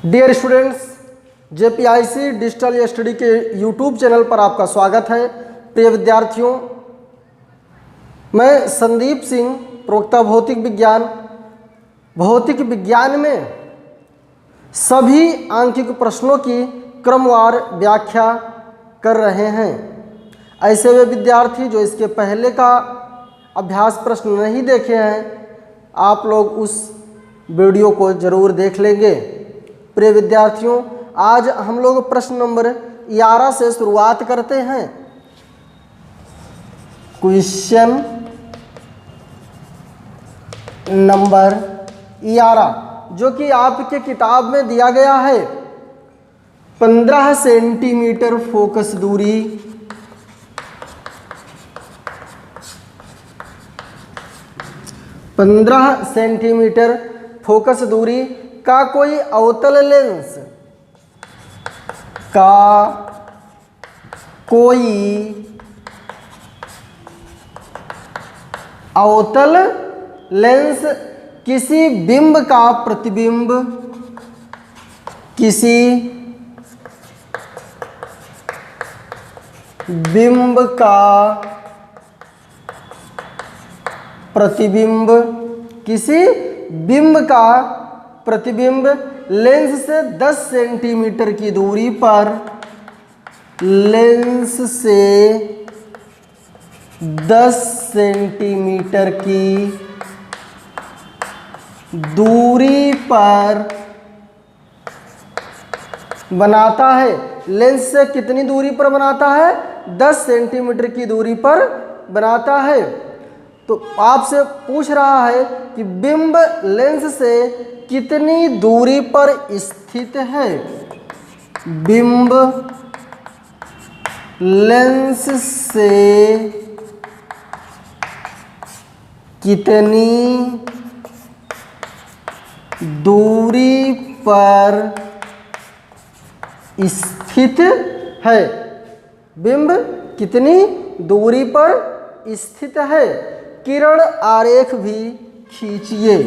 Dear students, जेपीआईसी digital study के YouTube channel पर आपका स्वागत है। प्रिय विद्यार्थियों, मैं संदीप सिंह, प्रवक्ता भौतिक विज्ञान में सभी आंकिक प्रश्नों की क्रमवार व्याख्या कर रहे हैं। ऐसे वे विद्यार्थी जो इसके पहले का अभ्यास प्रश्न नहीं देखे हैं, आप लोग उस वीडियो को ज़रूर देख लेंगे। प्रिय विद्यार्थियों, आज हम लोग प्रश्न नंबर 11 से शुरुआत करते हैं। क्वेश्चन नंबर 11 जो कि आपके किताब में दिया गया है। 15 सेंटीमीटर फोकस दूरी, 15 सेंटीमीटर फोकस दूरी का कोई अवतल लेंस किसी बिंब का प्रतिबिंब लेंस से 10 सेंटीमीटर की दूरी पर बनाता है। लेंस से कितनी दूरी पर बनाता है? 10 सेंटीमीटर की दूरी पर बनाता है। तो आपसे पूछ रहा है कि बिंब लेंस से कितनी दूरी पर स्थित है। बिंब लेंस से कितनी दूरी पर स्थित है। बिंब कितनी दूरी पर स्थित है। किरण आरेख भी खींचिए।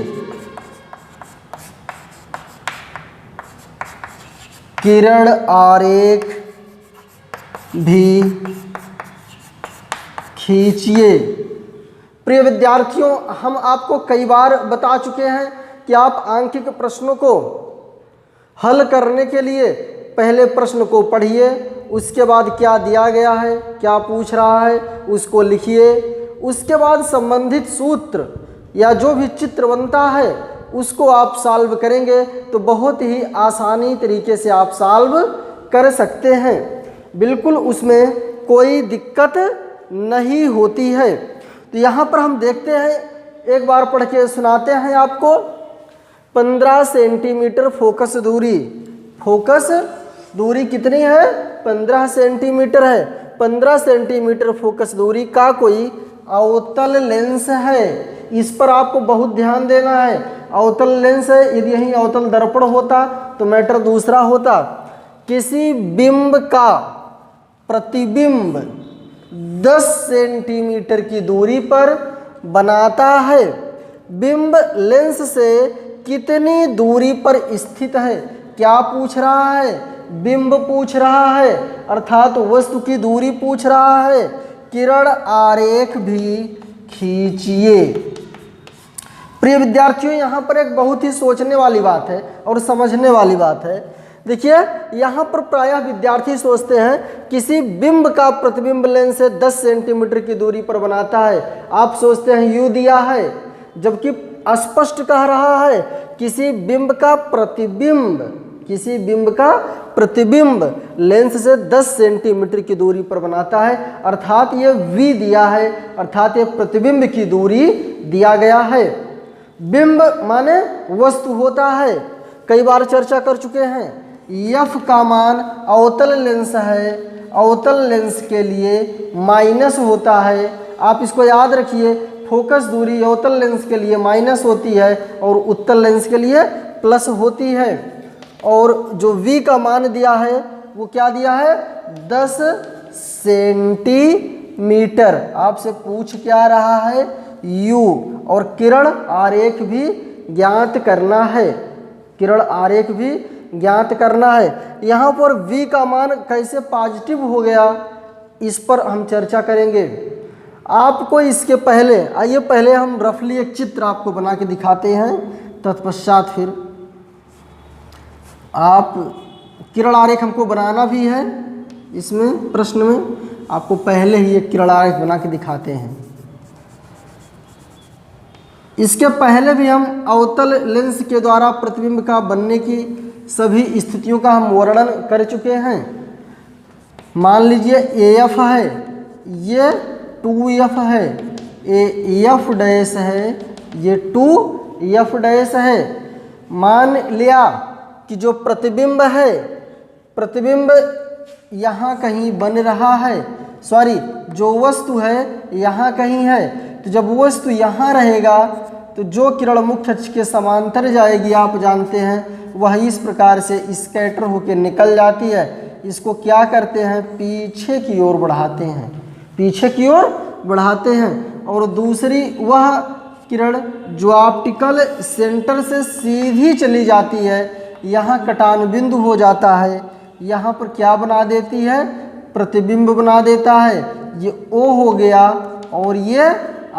किरण आरेख भी खींचिए। प्रिय विद्यार्थियों, हम आपको कई बार बता चुके हैं कि आप आंकिक प्रश्नों को हल करने के लिए पहले प्रश्न को पढ़िए, उसके बाद क्या दिया गया है, क्या पूछ रहा है, उसको लिखिए। उसके बाद संबंधित सूत्र या जो भी चित्र बनता है उसको आप सॉल्व करेंगे तो बहुत ही आसानी तरीके से आप सॉल्व कर सकते हैं। बिल्कुल उसमें कोई दिक्कत नहीं होती है। तो यहाँ पर हम देखते हैं, एक बार पढ़ के सुनाते हैं आपको। 15 सेंटीमीटर फोकस दूरी कितनी है? 15 सेंटीमीटर है। 15 सेंटीमीटर फोकस दूरी का कोई अवतल लेंस है। इस पर आपको बहुत ध्यान देना है। अवतल लेंस है, यदि यहीं अवतल दर्पण होता तो मैटर दूसरा होता। किसी बिंब का प्रतिबिंब 10 सेंटीमीटर की दूरी पर बनाता है। बिंब लेंस से कितनी दूरी पर स्थित है? क्या पूछ रहा है? बिंब पूछ रहा है, अर्थात वस्तु की दूरी पूछ रहा है। किरण आरेख भी खींचिए। प्रिय विद्यार्थियों, यहाँ पर एक बहुत ही सोचने वाली बात है और समझने वाली बात है। देखिए, यहाँ पर प्रायः विद्यार्थी सोचते हैं किसी बिंब का प्रतिबिंब लेंस से 10 सेंटीमीटर की दूरी पर बनाता है। आप सोचते हैं यू दिया है, जबकि स्पष्ट कह रहा है किसी बिंब का प्रतिबिंब लेंस से 10 सेंटीमीटर की दूरी पर बनाता है, अर्थात ये v दिया है, अर्थात ये प्रतिबिंब की दूरी दिया गया है। बिंब माने वस्तु होता है, कई बार चर्चा कर चुके हैं। f का मान अवतल लेंस है, अवतल लेंस के लिए माइनस होता है। आप इसको याद रखिए, फोकस दूरी अवतल लेंस के लिए माइनस होती है और उत्तल लेंस के लिए प्लस होती है। और जो v का मान दिया है वो क्या दिया है? 10 सेंटीमीटर। आपसे पूछ क्या रहा है? u। और किरण आरेख भी ज्ञात करना है। किरण आरेख भी ज्ञात करना है। यहाँ पर v का मान कैसे पॉजिटिव हो गया इस पर हम चर्चा करेंगे। आपको इसके पहले आइए पहले हम रफली एक चित्र आपको बना के दिखाते हैं, तत्पश्चात फिर आप किरण आरेख हमको बनाना भी है। इसमें प्रश्न में आपको पहले ही एक किरण आरेख बना के दिखाते हैं। इसके पहले भी हम अवतल लेंस के द्वारा प्रतिबिंब का बनने की सभी स्थितियों का हम वर्णन कर चुके हैं। मान लीजिए AF है, ये 2F है, AF डैश है, ये 2F डैश है। मान लिया कि जो प्रतिबिंब है, प्रतिबिंब यहाँ कहीं बन रहा है, सॉरी जो वस्तु है यहाँ कहीं है। तो जब वस्तु यहाँ रहेगा तो जो किरण मुख्य अक्ष के समांतर जाएगी आप जानते हैं, वह इस प्रकार से स्कैटर होकर निकल जाती है। इसको क्या करते हैं, पीछे की ओर बढ़ाते हैं, पीछे की ओर बढ़ाते हैं। और दूसरी वह किरण जो ऑप्टिकल सेंटर से सीधी चली जाती है, यहाँ कटान बिंदु हो जाता है, यहाँ पर क्या बना देती है, प्रतिबिंब बना देता है। ये O हो गया और ये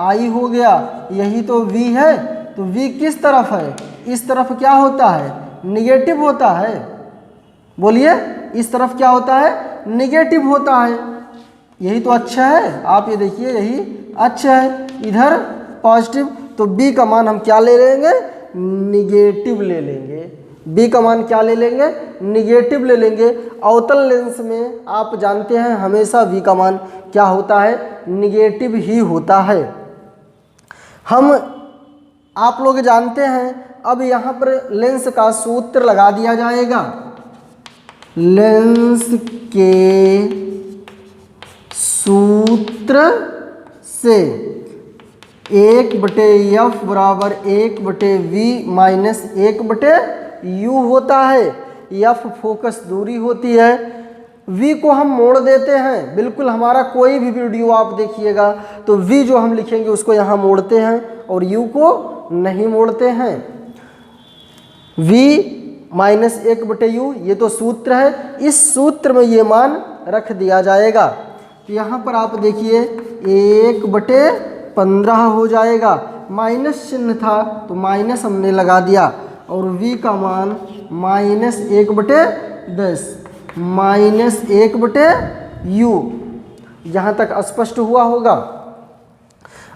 I हो गया, यही तो V है। तो V किस तरफ है, इस तरफ क्या होता है, निगेटिव होता है। बोलिए इस तरफ क्या होता है, निगेटिव होता है। यही तो अच्छा है, आप ये देखिए यही अच्छा है, इधर पॉजिटिव। तो B का मान हम क्या ले लेंगे, निगेटिव ले लेंगे। B का मान क्या ले लेंगे, निगेटिव ले लेंगे। अवतल लेंस में आप जानते हैं हमेशा V का मान क्या होता है, निगेटिव ही होता है। हम आप लोग जानते हैं। अब यहाँ पर लेंस का सूत्र लगा दिया जाएगा। लेंस के सूत्र से 1/f बराबर 1/v माइनस 1/u होता है। f फोकस दूरी होती है, v को हम मोड़ देते हैं। बिल्कुल हमारा कोई भी वीडियो आप देखिएगा तो v जो हम लिखेंगे उसको यहाँ मोड़ते हैं और u को नहीं मोड़ते हैं। v माइनस 1/u ये तो सूत्र है, इस सूत्र में ये मान रख दिया जाएगा। तो यहाँ पर आप देखिए 1/15 हो जाएगा, माइनस चिन्ह था तो माइनस हमने लगा दिया। और v का मान माइनस 1/10 माइनस 1/u। यहाँ तक स्पष्ट हुआ होगा।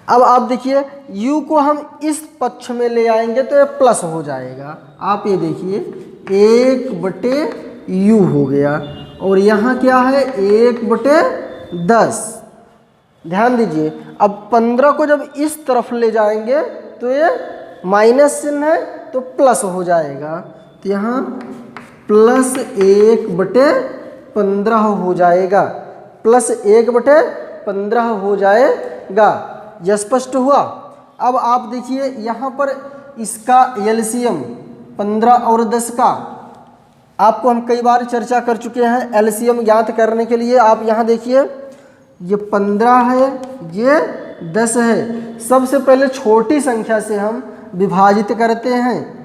अब आप देखिए u को हम इस पक्ष में ले आएंगे तो ये प्लस हो जाएगा। आप ये देखिए 1/u हो गया और यहाँ क्या है 1/10। ध्यान दीजिए, अब 15 को जब इस तरफ ले जाएंगे तो ये माइनस चिन्ह है तो प्लस हो जाएगा। तो यहाँ प्लस 1/15 हो जाएगा, प्लस 1/15 हो जाएगा। यह स्पष्ट हुआ। अब आप देखिए यहाँ पर इसका एलसीएम 15 और 10 का आपको हम कई बार चर्चा कर चुके हैं। एलसीएम ज्ञात करने के लिए आप यहाँ देखिए ये 15 है, ये 10 है। सबसे पहले छोटी संख्या से हम विभाजित करते हैं।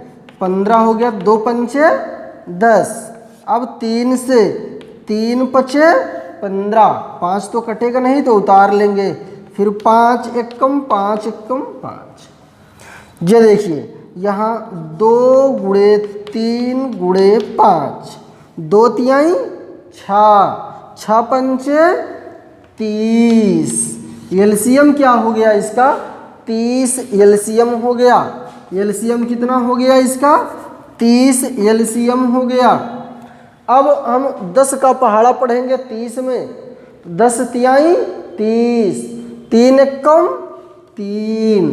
15 हो गया, 2 पंचे 10। अब 3 से 3 पचे 15, 5 तो कटेगा नहीं तो उतार लेंगे। फिर 5 एकम 5 एकम 5। ये देखिए यहाँ 2 गुणे 3 गुणे 5, 2 तिहाई 6, 6 पंचे 30। एलसीएम क्या हो गया इसका, 30 एलसीएम हो गया। एलसीएम कितना हो गया इसका, 30 एलसीएम हो गया। अब हम 10 का पहाड़ा पढ़ेंगे 30 में। 10 तिहाई 30, 3 एकम 3,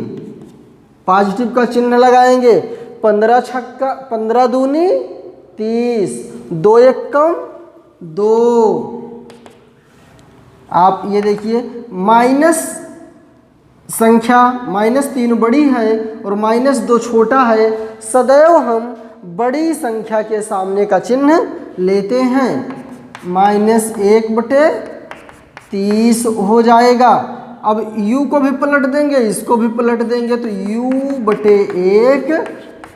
पॉजिटिव का चिन्ह लगाएंगे। 15 छक्का 15 दूनी 30, 2 एकम 2। आप ये देखिए माइनस संख्या -3 बड़ी है और -2 छोटा है। सदैव हम बड़ी संख्या के सामने का चिन्ह लेते हैं। -1/30 हो जाएगा। अब u को भी पलट देंगे, इसको भी पलट देंगे तो u/1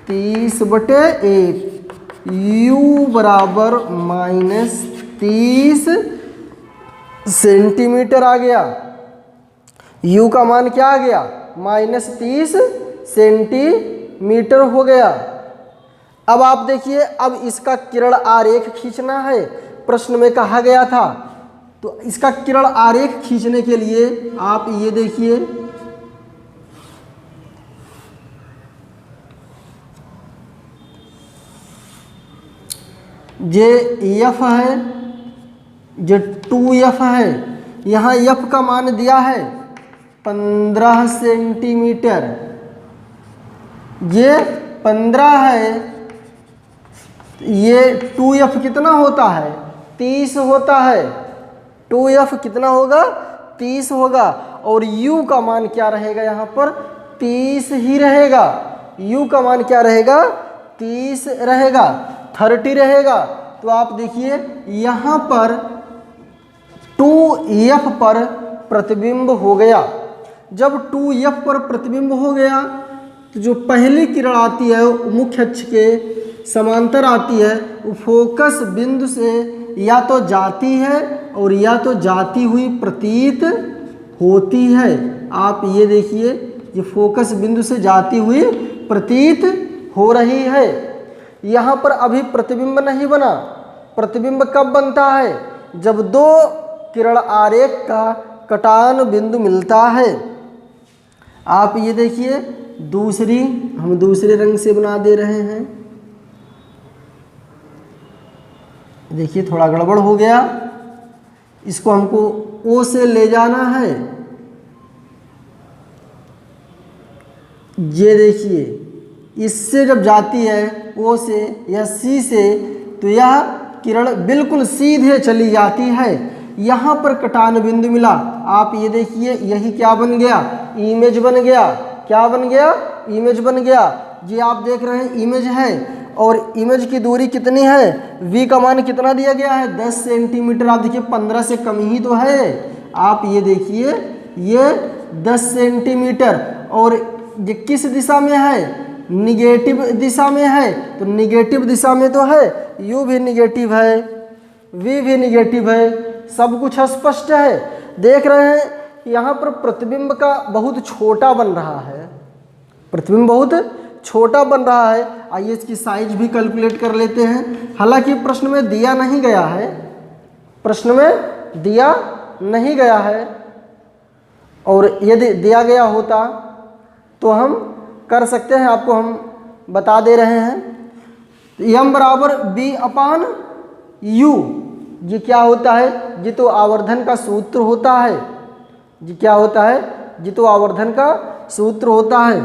30/1 u बराबर -30 सेंटीमीटर आ गया। u का मान क्या आ गया? -30 सेंटीमीटर हो गया। अब आप देखिए, अब इसका किरण आरेख खींचना है, प्रश्न में कहा गया था। तो इसका किरण आरेख खींचने के लिए आप ये देखिए, ये एफ है, ये 2f है, यहाँ f का मान दिया है 15 सेंटीमीटर, ये 15 है, ये 2f कितना होता है? 30 होता है। 2f कितना होगा? 30 होगा। और u का मान क्या रहेगा? यहाँ पर 30 ही रहेगा। u का मान क्या रहेगा? 30 रहेगा, 30 रहेगा। तो आप देखिए यहाँ पर 2f पर प्रतिबिंब हो गया। जब 2f पर प्रतिबिंब हो गया तो जो पहली किरण आती है वो मुख्य अक्ष के समांतर आती है, वो फोकस बिंदु से या तो जाती है और या तो जाती हुई प्रतीत होती है। आप ये देखिए, ये फोकस बिंदु से जाती हुई प्रतीत हो रही है। यहाँ पर अभी प्रतिबिंब नहीं बना। प्रतिबिंब कब बनता है? जब दो किरण आरेख का कटान बिंदु मिलता है। आप ये देखिए, दूसरी हम दूसरे रंग से बना दे रहे हैं। देखिए थोड़ा गड़बड़ हो गया, इसको हमको O से ले जाना है। ये देखिए, इससे जब जाती है O से या C से, तो यह किरण बिल्कुल सीधे चली जाती है। यहाँ पर कटान बिंदु मिला। आप ये देखिए, यही क्या बन गया? इमेज बन गया। क्या बन गया? इमेज बन गया। ये आप देख रहे हैं इमेज है, और इमेज की दूरी कितनी है? v का मान कितना दिया गया है? 10 सेंटीमीटर। आप देखिए 15 से कम ही तो है। आप ये देखिए, ये 10 सेंटीमीटर, और ये किस दिशा में है? निगेटिव दिशा में है। तो निगेटिव दिशा में तो है, u भी निगेटिव है, v भी निगेटिव है, सब कुछ स्पष्ट है। देख रहे हैं यहाँ पर प्रतिबिंब का बहुत छोटा बन रहा है, प्रतिबिंब बहुत छोटा बन रहा है। आइए इसकी साइज भी कैलकुलेट कर लेते हैं। हालांकि प्रश्न में दिया नहीं गया है, प्रश्न में दिया नहीं गया है, और यदि दिया गया होता तो हम कर सकते हैं, आपको हम बता दे रहे हैं। m बराबर b/u, ये क्या होता है? ये तो आवर्धन का सूत्र होता है। ये क्या होता है? ये तो आवर्धन का सूत्र होता है।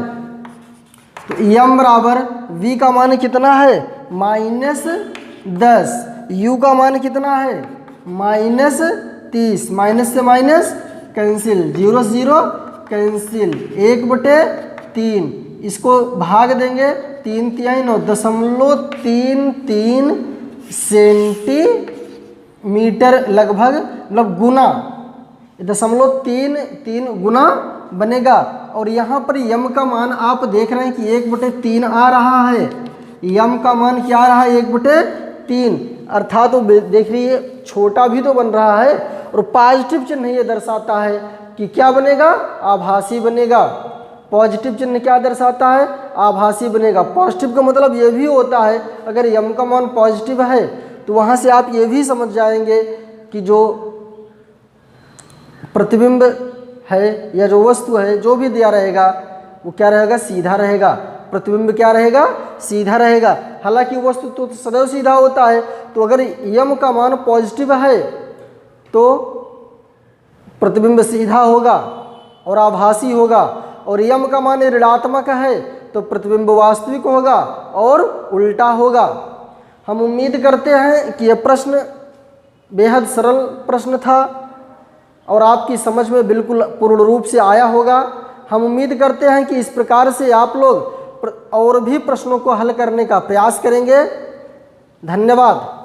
तो m बराबर v का मान कितना है? -10। u का मान कितना है? -30। माइनस से माइनस कैंसिल, 0 से 0 कैंसिल, 1/3। इसको भाग देंगे, 3 तिहाई 9.33 सेंटीमीटर लगभग, मतलब गुना 0.33 गुना बनेगा। और यहाँ पर यम का मान आप देख रहे हैं कि 1/3 आ रहा है। यम का मान क्या आ रहा है? 1/3, अर्थात तो देख रही छोटा भी तो बन रहा है। और पॉजिटिव चिन्ह ये दर्शाता है कि क्या बनेगा? आभासी बनेगा। पॉजिटिव चिन्ह क्या दर्शाता है? आभासी बनेगा। पॉजिटिव का मतलब ये भी होता है, अगर यम का मान पॉजिटिव है तो वहाँ से आप ये भी समझ जाएंगे कि जो प्रतिबिंब है या जो वस्तु है, जो भी दिया रहेगा वो क्या रहेगा? सीधा रहेगा। प्रतिबिंब क्या रहेगा? सीधा रहेगा। हालांकि वस्तु तो सदैव सीधा होता है। तो अगर यम का मान पॉजिटिव है तो प्रतिबिंब सीधा होगा और आभासी होगा, और यम का मान ऋणात्मक है तो प्रतिबिंब वास्तविक होगा और उल्टा होगा। हम उम्मीद करते हैं कि यह प्रश्न बेहद सरल प्रश्न था और आपकी समझ में बिल्कुल पूर्ण रूप से आया होगा। हम उम्मीद करते हैं कि इस प्रकार से आप लोग और भी प्रश्नों को हल करने का प्रयास करेंगे। धन्यवाद।